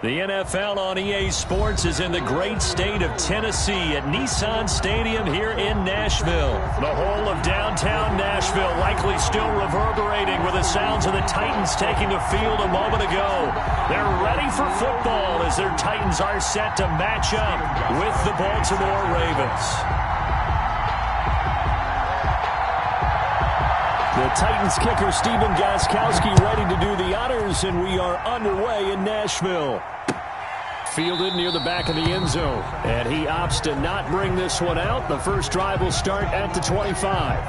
The NFL on EA Sports is in the great state of Tennessee at Nissan Stadium here in Nashville. The whole of downtown Nashville likely still reverberating with the sounds of the Titans taking the field a moment ago. They're ready for football as their Titans are set to match up with the Baltimore Ravens. The Titans kicker Stephen Gostkowski ready to do the honors, and we are underway in Nashville. Fielded near the back of the end zone, and he opts to not bring this one out. The first drive will start at the 25.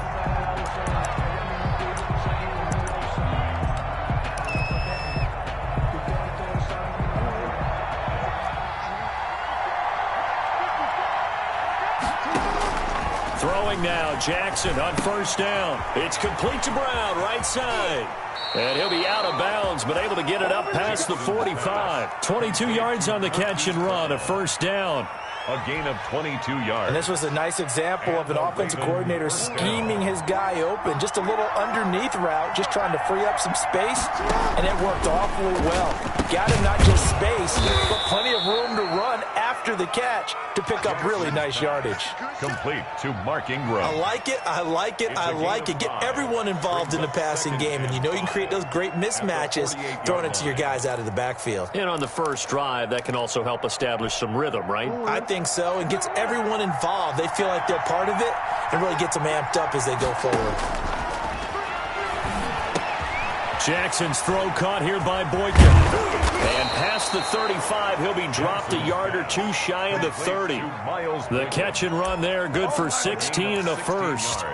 Throwing now, Jackson on first down. It's complete to Brown, right side. And he'll be out of bounds, but able to get it up past the 45. 22 yards on the catch and run, a first down. A gain of 22 yards. And this was a nice example of an offensive coordinator scheming his guy open. Just a little underneath route, just trying to free up some space, and it worked awfully well. Got him not just space, but plenty of room to run after the catch to pick up really nice yardage. Complete to Mark Ingram. I like it, I like it, I like it. Get everyone involved in the passing game, and you know you can create those great mismatches throwing it to your guys out of the backfield. And on the first drive, that can also help establish some rhythm, right? I think so, and gets everyone involved. They feel like they're part of it and really gets them amped up as they go forward. Jackson's throw caught here by Boykin. And past the 35, he'll be dropped a yard or two shy of the 30. The catch and run there, good for 16 and a first.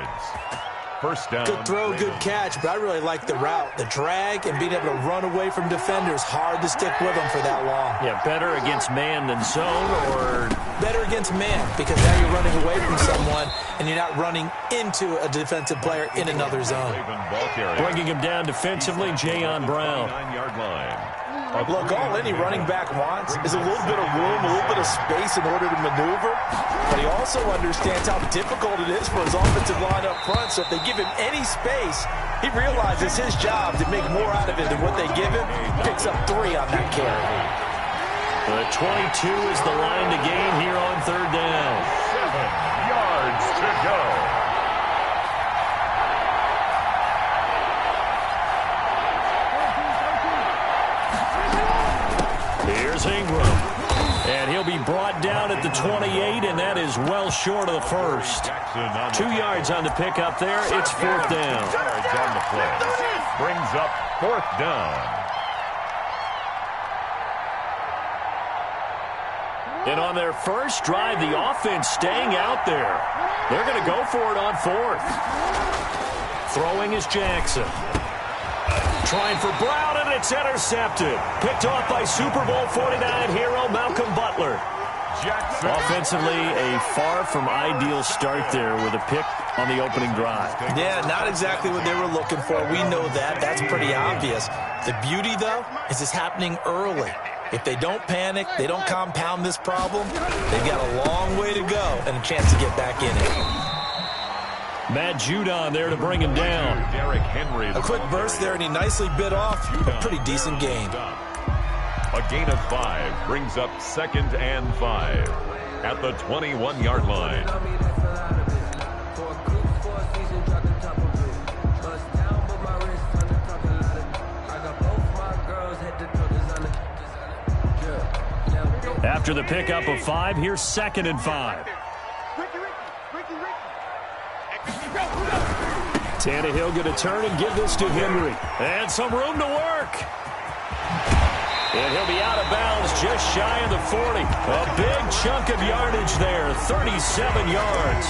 First down. Good throw, good catch, but I really like the route. The drag and being able to run away from defenders. Hard to stick with them for that long. Yeah, better against man than zone, or? Better against man, because now you're running away from someone and you're not running into a defensive player in another zone. Bringing him down defensively, Jayon Brown. 9-yard line. Look, all any running back wants is a little bit of room, a little bit of space in order to maneuver, but he also understands how difficult it is for his offensive line up front, so if they give him any space, he realizes his job to make more out of it than what they give him. Picks up 3 on that carry. The 22 is the line to gain here on third down. 7 yards to go. Here's Ingram. And he'll be brought down at the 28, and that is well short of the first. 2 yards on the pickup there. It's fourth down. Yards on the play. Brings up fourth down. And on their first drive, the offense staying out there. They're going to go for it on fourth. Throwing is Jackson. Trying for Brown, and it's intercepted. Picked off by Super Bowl 49 hero Malcolm Butler. Jackson. Offensively, a far from ideal start there with a pick on the opening drive. Yeah, not exactly what they were looking for. We know that. That's pretty obvious. The beauty, though, is it's happening early. If they don't panic, they don't compound this problem, they've got a long way to go and a chance to get back in it. Matt Judon there to bring him down. Derrick Henry. A quick burst there, and he nicely bit off a pretty decent gain. A gain of 5 brings up 2nd and 5 at the 21-yard line. After the pickup of 5, here's 2nd and 5. Tannehill going to turn and give this to Henry. And some room to work. And he'll be out of bounds just shy of the 40. A big chunk of yardage there, 37 yards.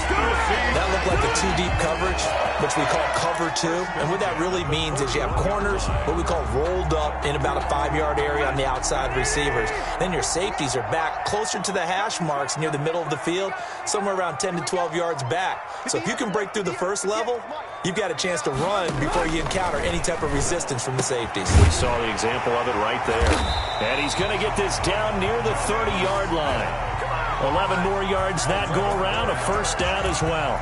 That looked like a 2-deep coverage, which we call cover 2. And what that really means is you have corners, what we call rolled up in about a 5-yard area on the outside receivers. Then your safeties are back closer to the hash marks near the middle of the field, somewhere around 10 to 12 yards back. So if you can break through the first level, you've got a chance to run before you encounter any type of resistance from the safeties. We saw the example of it right there. And he's going to get this down near the 30-yard line. 11 more yards that go around, a first down as well.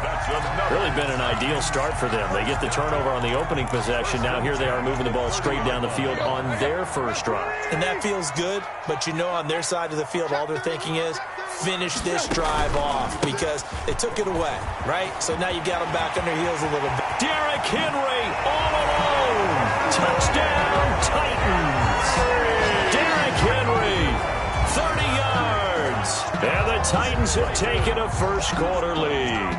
Really been an ideal start for them. They get the turnover on the opening possession. Now here they are moving the ball straight down the field on their first drive. And that feels good, but you know on their side of the field, all they're thinking is, finish this drive off because they took it away, right? So now you got them back on their heels a little bit. Derrick Henry all alone. Touchdown, Titans. Derrick Henry, 30 yards. And the Titans have taken a first-quarter lead.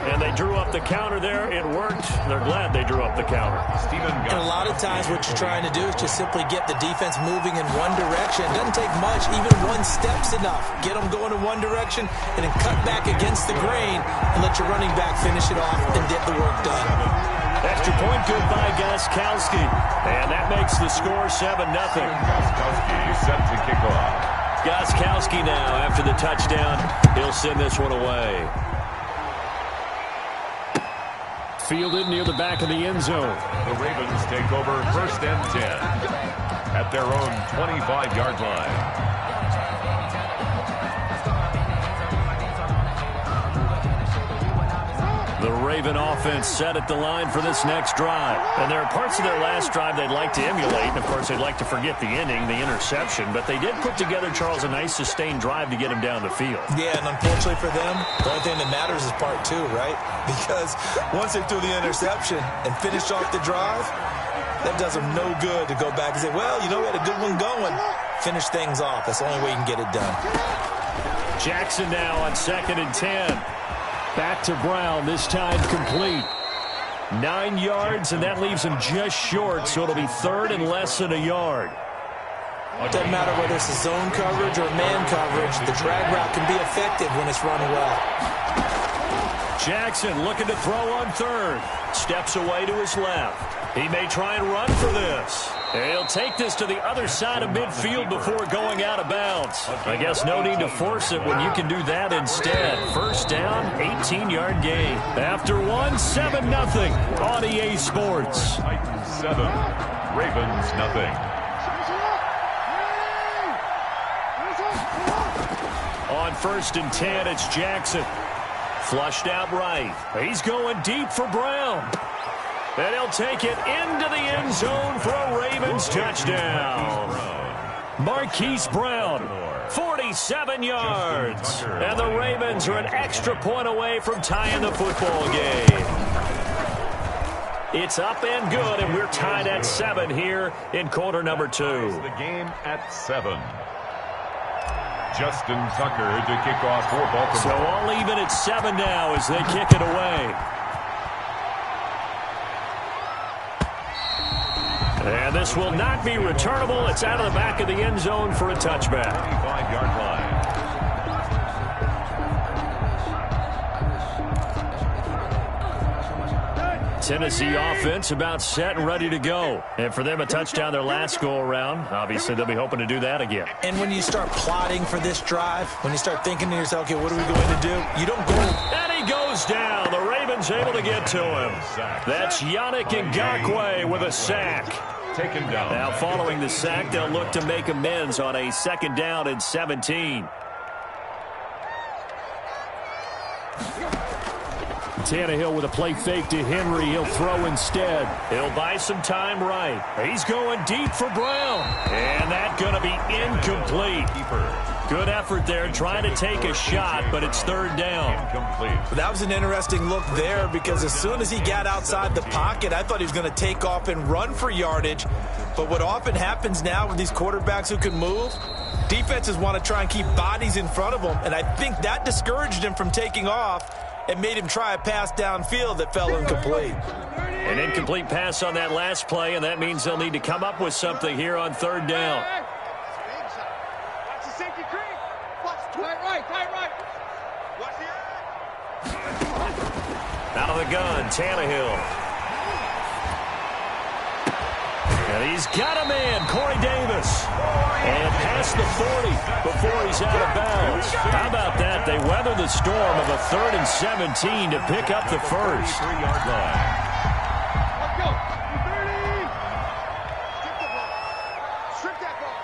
And they drew up the counter there. It worked. They're glad they drew up the counter. And a lot of times what you're trying to do is just simply get the defense moving in one direction. It doesn't take much. Even one step's enough. Get them going in one direction and then cut back against the grain and let your running back finish it off and get the work done. Extra point good by Gostkowski. And that makes the score 7-0. Gostkowski set to kick off. Gostkowski now after the touchdown. He'll send this one away. Fielded near the back of the end zone. The Ravens take over first and 10 at their own 25-yard line. The Raven offense set at the line for this next drive. And there are parts of their last drive they'd like to emulate. And, of course, they'd like to forget the inning, the interception. But they did put together, Charles, a nice sustained drive to get him down the field. Yeah, and unfortunately for them, the only thing that matters is part two, right? Because once they threw the interception and finished off the drive, that does them no good to go back and say, well, you know, we had a good one going. Finish things off. That's the only way you can get it done. Jackson now on 2nd and 10. Back to Brown, this time complete. 9 yards, and that leaves him just short, so it'll be third and less than a yard. It doesn't matter whether it's a zone coverage or man coverage. The drag route can be effective when it's run well. Jackson looking to throw on third. Steps away to his left. He may try and run for this. He'll take this to the other side of midfield before going out of bounds. I guess no need to force it when you can do that instead. First down, 18-yard gain. After one, 7-0 on EA Sports. Titans 7, Ravens nothing. On 1st and 10, it's Jackson. Flushed out right. He's going deep for Brown. And he'll take it into the end zone for a Ravens touchdown. Marquise Brown, 47 yards. And the Ravens are an extra point away from tying the football game. It's up and good, and we're tied at 7 here in quarter number 2. The game at 7. Justin Tucker to kick off for Baltimore. So all even at 7 now as they kick it away. And this will not be returnable. It's out of the back of the end zone for a touchback. 25-yard line. Tennessee offense about set and ready to go. And for them, a touchdown their last go-around. Obviously, they'll be hoping to do that again. And when you start plotting for this drive, when you start thinking to yourself, okay, what are we going to do? You don't go. And he goes down. The Ravens able to get to him. That's Yannick Ngakoue with a sack. Taken down. Now following the sack, they'll look to make amends on a 2nd down and 17. Tannehill with a play fake to Henry. He'll throw instead. He'll buy some time right. He's going deep for Brown. And that's going to be incomplete. Good effort there trying to take a shot, but it's 3rd down. That was an interesting look there because as soon as he got outside the pocket, I thought he was going to take off and run for yardage. But what often happens now with these quarterbacks who can move, defenses want to try and keep bodies in front of them. And I think that discouraged him from taking off and made him try a pass downfield that fell incomplete. An incomplete pass on that last play, and that means they'll need to come up with something here on 3rd down. Out of the gun, Tannehill. And he's got a man, Corey Davis. And past the 40 before he's out of bounds. How about that? They weather the storm of a 3rd and 17 to pick up the first. 3-yard line. Let's go. 30. Strip that ball.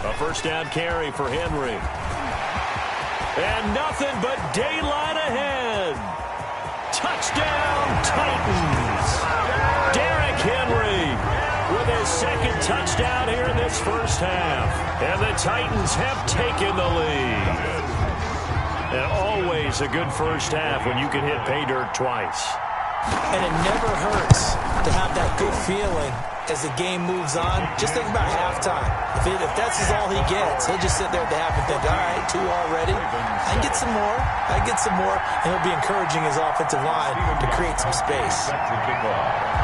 A first down carry for Henry. And nothing but daylight ahead. Touchdown, Titans. Derrick Henry with his second touchdown here in this first half. And the Titans have taken the lead. And always a good first half when you can hit pay dirt twice. And it never hurts to have that good feeling as the game moves on. Just think about halftime. If that's all he gets, he'll just sit there at the half and think, all right, 2 already. I can get some more. And he'll be encouraging his offensive line to create some space.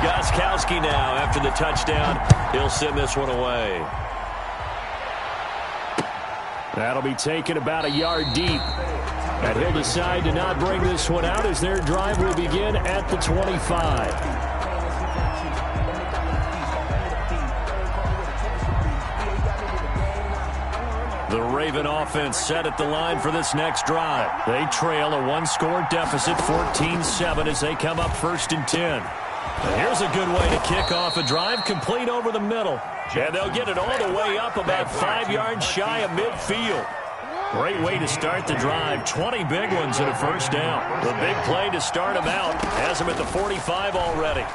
Gostkowski now after the touchdown. He'll send this one away. That'll be taken about a yard deep. And he'll decide to not bring this one out as their drive will begin at the 25. The Raven offense set at the line for this next drive. They trail a one-score deficit, 14-7, as they come up 1st and 10. And here's a good way to kick off a drive, complete over the middle. And they'll get it all the way up about 5 yards shy of midfield. Great way to start the drive. 20 big ones and a first down. The big play to start him out. Has him at the 45 already.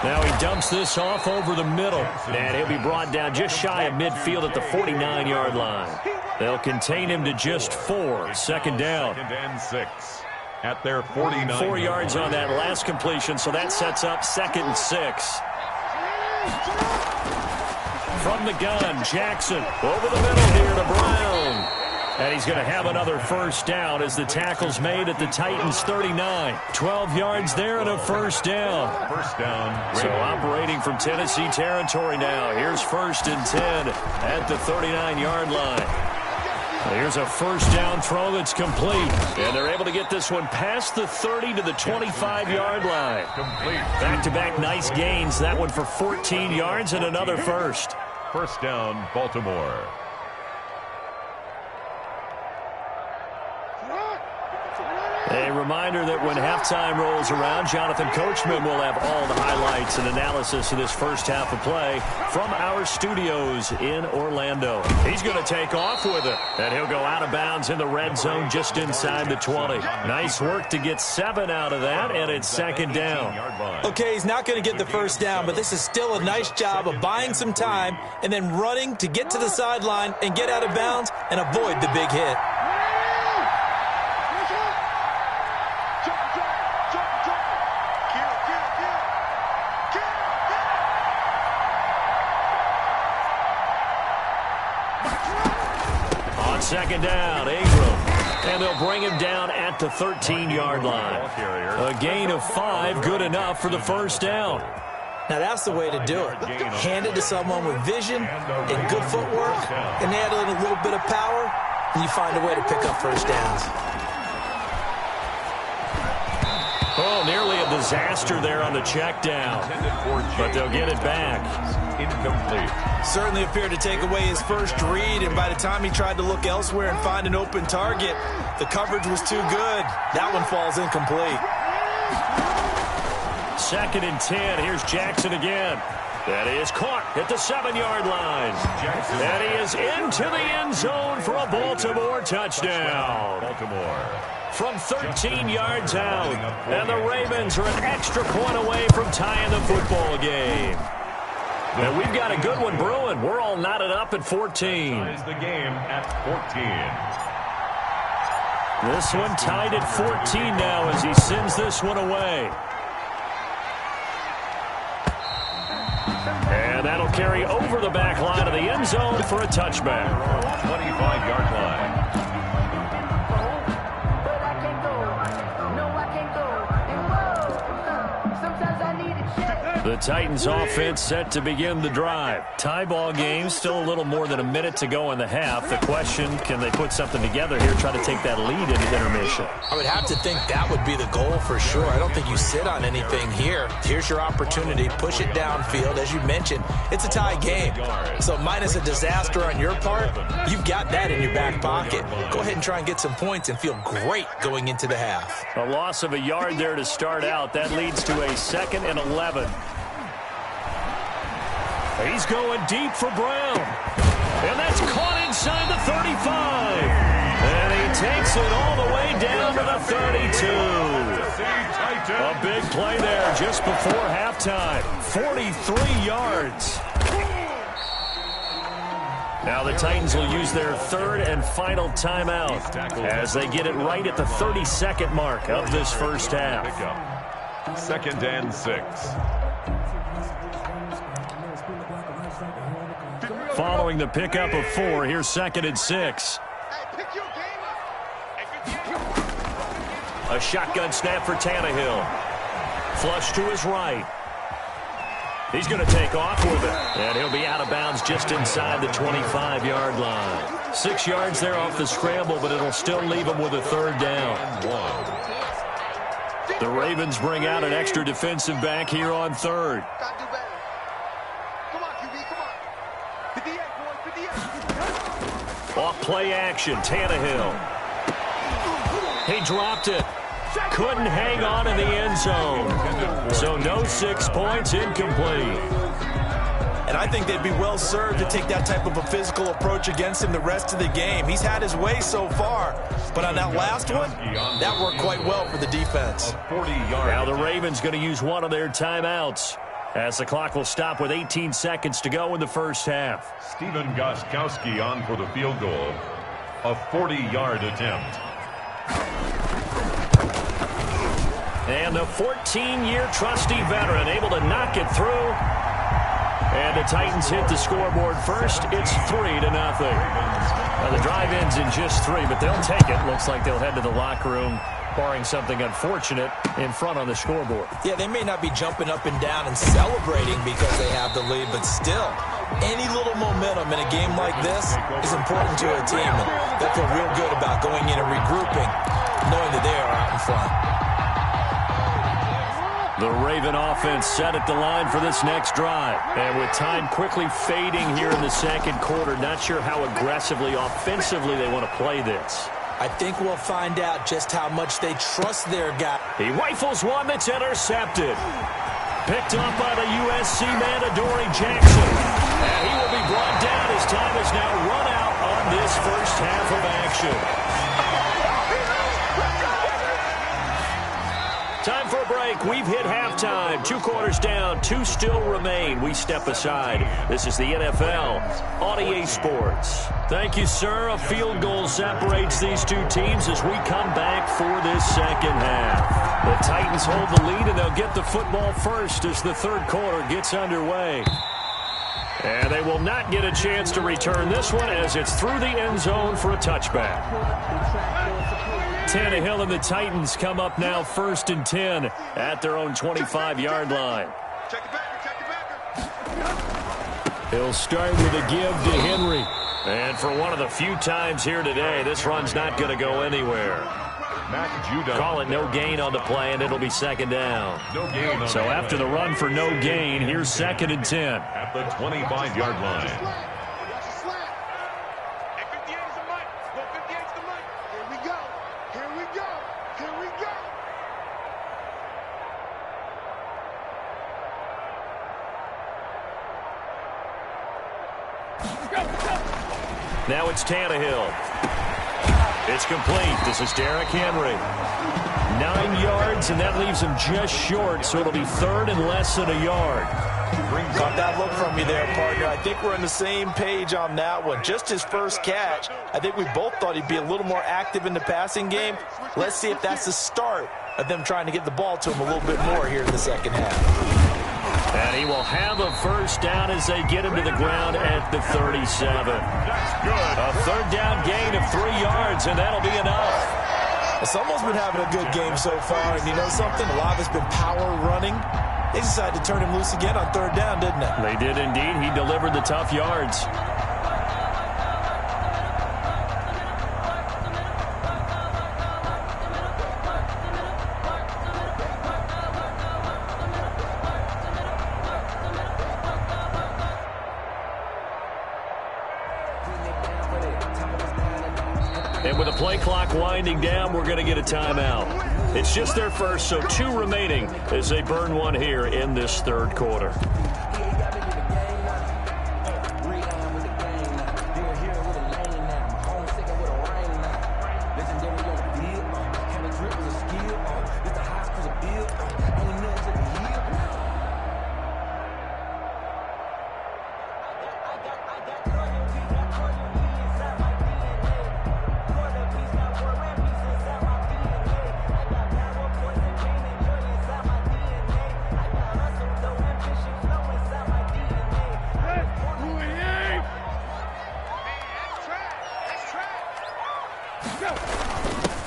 Now he dumps this off over the middle. And he'll be brought down just shy of midfield at the 49-yard line. They'll contain him to just 4. 2nd down. 2nd and 6 at their 49. 4 yards on that last completion, so that sets up 2nd and 6. From the gun, Jackson over the middle here to Brown. And he's going to have another first down as the tackle's made at the Titans' 39. 12 yards there and a first down. First down. So operating from Tennessee territory now. Here's 1st and 10 at the 39-yard line. Here's a first down throw that's complete. And they're able to get this one past the 30 to the 25-yard line. Complete. Back-to-back nice gains. That one for 14 yards and another first. First down, Baltimore. A reminder that when halftime rolls around, Jonathan Coachman will have all the highlights and analysis of this first half of play from our studios in Orlando. He's going to take off with it, and he'll go out of bounds in the red zone just inside the 20. Nice work to get 7 out of that, and it's 2nd down. Okay, he's not going to get the first down, but this is still a nice job of buying some time and then running to get to the sideline and get out of bounds and avoid the big hit. Second down, Ingram. And they'll bring him down at the 13-yard line. A gain of 5, good enough for the first down. Now that's the way to do it. Hand it to someone with vision and good footwork, and add in a little bit of power, and you find a way to pick up first downs. Oh, nearly a disaster there on the check down. But they'll get it back. Incomplete. Certainly appeared to take away his first read, and by the time he tried to look elsewhere and find an open target, the coverage was too good. That one falls incomplete. 2nd and 10. Here's Jackson again. That is caught at the 7-yard line. And he is into the end zone for a Baltimore touchdown. From 13 yards out. And the Ravens are an extra point away from tying the football game. And we've got a good one brewing. We're all knotted up at 14. Ties the game at 14. This one tied at 14 now as he sends this one away. And that'll carry over the back line of the end zone for a touchback. 25-yard line. The Titans offense set to begin the drive. Tie ball game, still a little more than a minute to go in the half. The question, can they put something together here, try to take that lead into intermission? I would have to think that would be the goal for sure. I don't think you sit on anything here. Here's your opportunity. Push it downfield. As you mentioned, it's a tie game. So minus a disaster on your part, you've got that in your back pocket. Go ahead and try and get some points and feel great going into the half. A loss of a yard there to start out. That leads to a 2nd and 11. He's going deep for Brown. And that's caught inside the 35. And he takes it all the way down to the 32. A big play there just before halftime. 43 yards. Now the Titans will use their third and final timeout as they get it right at the 30-second mark of this first half. 2nd and 6. Following the pickup of 4, here's 2nd and 6. A shotgun snap for Tannehill. Flush to his right. He's going to take off with it. And he'll be out of bounds just inside the 25-yard line. 6 yards there off the scramble, but it'll still leave him with a third down. The Ravens bring out an extra defensive back here on third. Off play action, Tannehill. He dropped it. Couldn't hang on in the end zone. So no 6 points, incomplete. And I think they'd be well served to take that type of a physical approach against him the rest of the game. He's had his way so far, but on that last one, that worked quite well for the defense. Now the Ravens going to use one of their timeouts as the clock will stop with 18 seconds to go in the first half. Stephen Gostkowski on for the field goal. A 40-yard attempt. And the 14-year trusty veteran able to knock it through. And the Titans hit the scoreboard first. It's 3-0. Now the drive ends in just 3, but they'll take it. Looks like they'll head to the locker room, barring something unfortunate in front on the scoreboard. Yeah, they may not be jumping up and down and celebrating because they have the lead, but still, any little momentum in a game like this is important to a team. And they feel real good about going in and regrouping, knowing that they are out in front. The Raven offense set at the line for this next drive. And with time quickly fading here in the second quarter, not sure how aggressively, offensively they want to play this. I think we'll find out just how much they trust their guy. He rifles one that's intercepted. Picked up by the USC man, Adoree Jackson. And he will be brought down as time has now run out on this first half of action. Time for a break. We've hit halftime. 2 quarters down. 2 still remain. We step aside. This is the NFL on EA Sports. Thank you, sir. A field goal separates these two teams as we come back for this second half. The Titans hold the lead, and they'll get the football first as the third quarter gets underway. And they will not get a chance to return this one as it's through the end zone for a touchback. Tannehill and the Titans come up now 1st and 10 at their own 25-yard line. He'll start with a give to Henry. And for one of the few times here today, this run's not going to go anywhere. Call it no gain on the play, and it'll be second down. So after the run for no gain, here's 2nd and 10. At the 25-yard line. Now it's Tannehill. It's complete. This is Derrick Henry. 9 yards, and that leaves him just short, so it'll be 3rd and less than a yard. Caught that look from you there, partner. I think we're on the same page on that one. Just his first catch. I think we both thought he'd be a little more active in the passing game. Let's see if that's the start of them trying to get the ball to him a little bit more here in the second half. And he will have a first down as they get him to the ground at the 37. A third down gain of 3 yards, and that'll be enough. Someone's been having a good game so far, and you know something? A lot of it's been power running. They decided to turn him loose again on 3rd down, didn't they? They did indeed. He delivered the tough yards. And with the play clock winding down, we're going to get a timeout. It's just their first, so 2 remaining as they burn one here in this third quarter.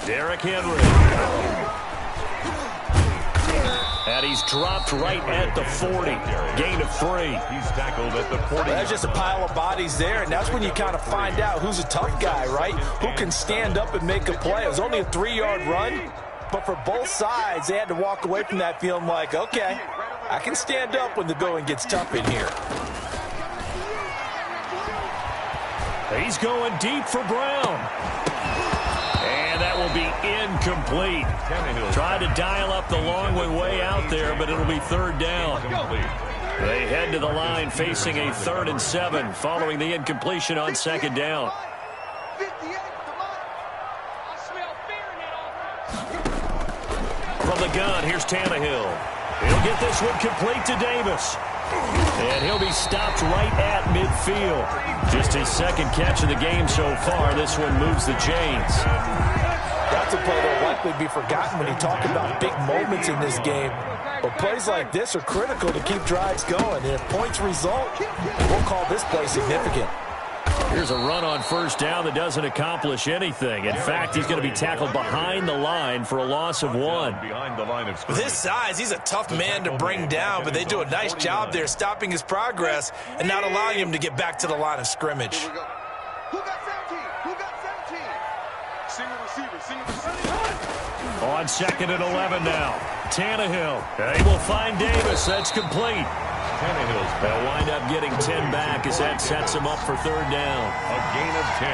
Derrick Henry. And he's dropped right at the 40. Gain of 3. He's tackled at the 40. That's just a pile of bodies there, and that's when you kind of find out who's a tough guy, right? Who can stand up and make a play. It was only a 3-yard run, but for both sides, they had to walk away from that feeling like, okay, I can stand up when the going gets tough in here. He's going deep for Brown. And that will be incomplete. Tried to dial up the long way out there, but it'll be 3rd down. They head to the line facing a 3rd and 7 following the incompletion on 2nd down. From the gun, here's Tannehill. He'll get this one complete to Davis. And he'll be stopped right at midfield. Just his 2nd catch of the game so far. This one moves the chains. That's a play that will likely be forgotten when you talk about big moments in this game. But plays like this are critical to keep drives going. And if points result, we'll call this play significant. Here's a run on 1st down that doesn't accomplish anything. In fact, he's going to be tackled behind the line for a loss of 1. With his size, he's a tough man to bring down, but they do a nice job there stopping his progress and not allowing him to get back to the line of scrimmage. Who got 17? Who got 17? Single receiver, single receiver. On 2nd and 11 now. Tannehill. He will find Davis. That's complete. They'll wind up getting 10 back as that sets him up for 3rd down. A gain of 10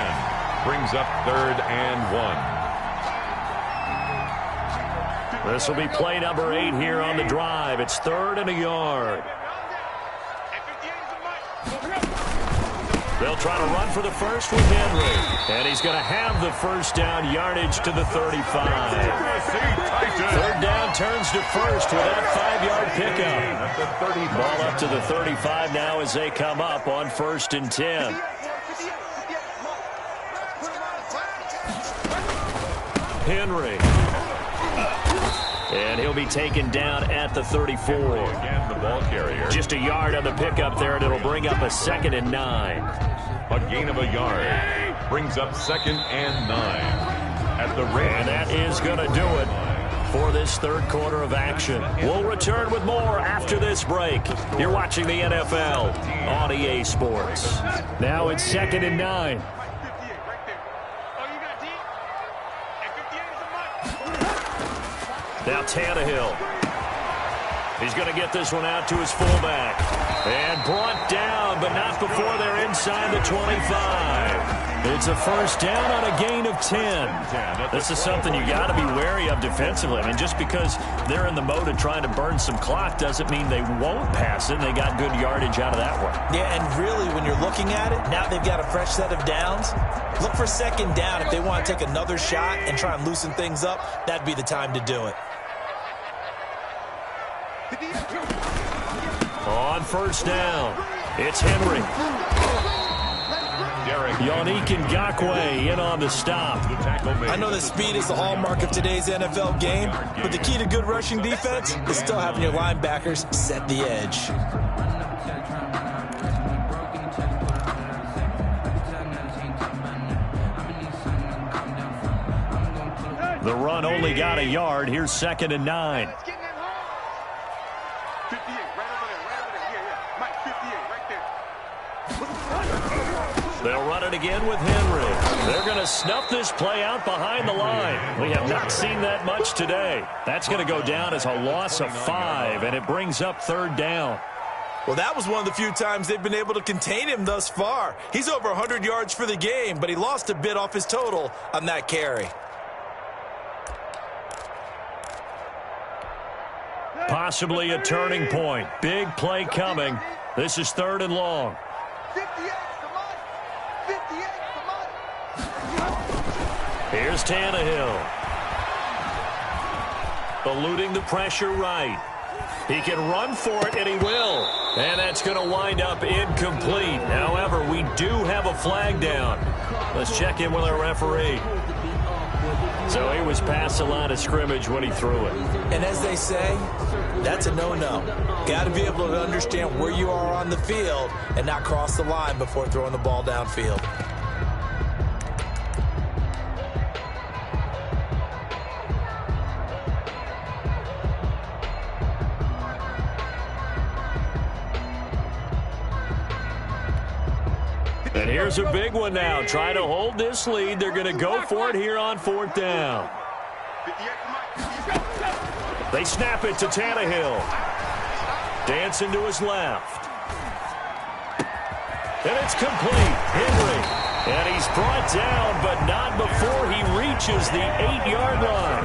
brings up 3rd and 1. This will be play number 8 here on the drive. It's 3rd and a yard. They'll try to run for the first with Henry. And he's going to have the 1st down yardage to the 35. 3rd down turns to 1st with that 5-yard pickup. Ball up to the 35 now as they come up on 1st and 10. Henry. And he'll be taken down at the 34. Again, the ball carrier. Just a yard on the pickup there, and it'll bring up a 2nd and 9. A gain of a yard brings up 2nd and 9 at the red. And that is going to do it for this 3rd quarter of action. We'll return with more after this break. You're watching the NFL on EA Sports. Now it's 2nd and 9. Now Tannehill. He's going to get this one out to his fullback. And brought down, but not before they're inside the 25. It's a 1st down on a gain of 10. This is something you got to be wary of defensively. I mean, just because they're in the mode of trying to burn some clock doesn't mean they won't pass it. They got good yardage out of that one. Yeah, and really, when you're looking at it, now they've got a fresh set of downs. Look for 2nd down. If they want to take another shot and try and loosen things up, that'd be the time to do it. On 1st down, it's Henry. Yannick Ngakoue in on the stop. I know that speed is the hallmark of today's NFL game, but the key to good rushing defense is still having your linebackers set the edge. The run only got a yard. Here's 2nd and 9. They'll run it again with Henry. They're going to snuff this play out behind the line. We have not seen that much today. That's going to go down as a loss of 5, and it brings up 3rd down. Well, that was one of the few times they've been able to contain him thus far. He's over 100 yards for the game, but he lost a bit off his total on that carry. Possibly a turning point. Big play coming. This is 3rd and long. 58, come on. 58, come on. Here's Tannehill. Eluding the pressure right. He can run for it, and he will. And that's going to wind up incomplete. However, we do have a flag down. Let's check in with our referee. So he was past the line of scrimmage when he threw it. And as they say, that's a no-no. Got to be able to understand where you are on the field and not cross the line before throwing the ball downfield. And here's a big one now. Trying to hold this lead. They're going to go for it here on 4th down. They snap it to Tannehill. Dancing to his left. And it's complete. Henry. And he's brought down, but not before he reaches the 8-yard line.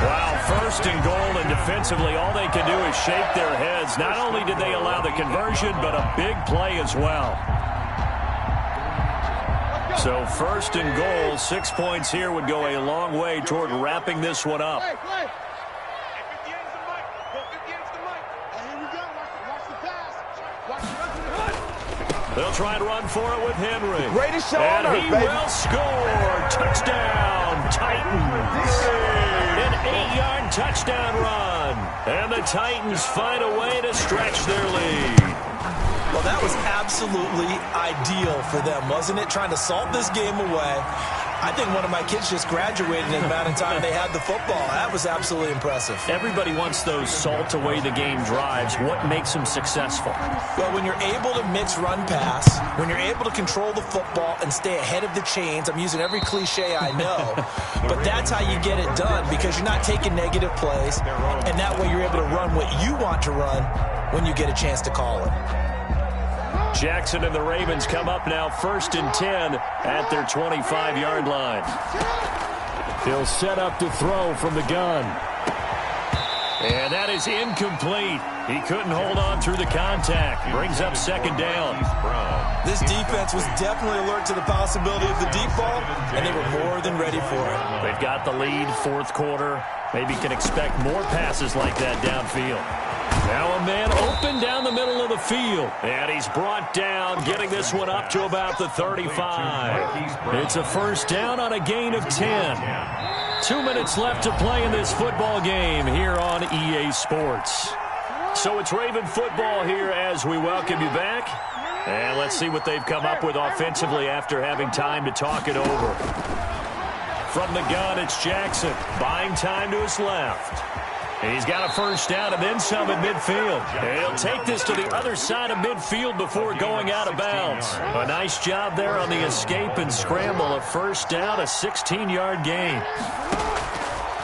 Wow, 1st and goal, and defensively all they can do is shake their heads. Not only did they allow the conversion, but a big play as well. So 1st and goal, 6 points here would go a long way toward wrapping this one up. They'll try and run for it with Henry. Greatest show and on earth, he baby. will score. Touchdown, Titans. An 8-yard touchdown run. And the Titans find a way to stretch their lead. Well, that was absolutely ideal for them, wasn't it? Trying to salt this game away. I think one of my kids just graduated in the amount of time they had the football. That was absolutely impressive. Everybody wants those salt away the game drives. What makes them successful? Well, when you're able to mix run pass, when you're able to control the football and stay ahead of the chains, I'm using every cliche I know, but that's how you get it done because you're not taking negative plays, and that way you're able to run what you want to run when you get a chance to call it. Jackson and the Ravens come up now 1st and 10 at their 25-yard line. He'll set up to throw from the gun. And that is incomplete. He couldn't hold on through the contact. Brings up 2nd down. This defense was definitely alert to the possibility of the deep ball, and they were more than ready for it. They've got the lead, 4th quarter. Maybe can expect more passes like that downfield. Now a man open down the middle of the field. And he's brought down, getting this one up to about the 35. It's a 1st down on a gain of 10. 2 minutes left to play in this football game here on EA Sports. So it's Raven football here as we welcome you back. And let's see what they've come up with offensively after having time to talk it over. From the gun, it's Jackson. Buying time to his left. He's got a 1st down and then some at midfield. He'll take this to the other side of midfield before going out of bounds. A nice job there on the escape and scramble. A 1st down, a 16-yard gain.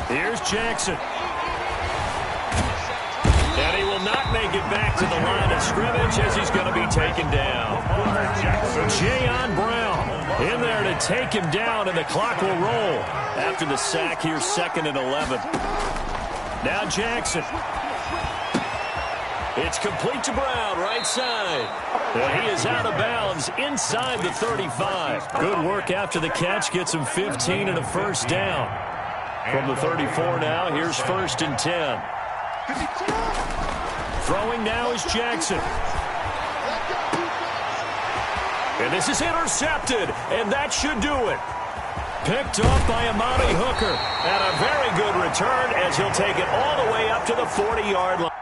Here's Jackson. And he will not make it back to the line of scrimmage as he's going to be taken down. Jayon Brown in there to take him down, and the clock will roll. After the sack, here's 2nd and 11. Now Jackson. It's complete to Brown, right side. And he is out of bounds inside the 35. Good work after the catch. Gets him 15 and a 1st down. From the 34 now, here's 1st and 10. Throwing now is Jackson. And this is intercepted, and that should do it. Picked off by Amani Hooker. And a very good return as he'll take it all the way up to the 40-yard line.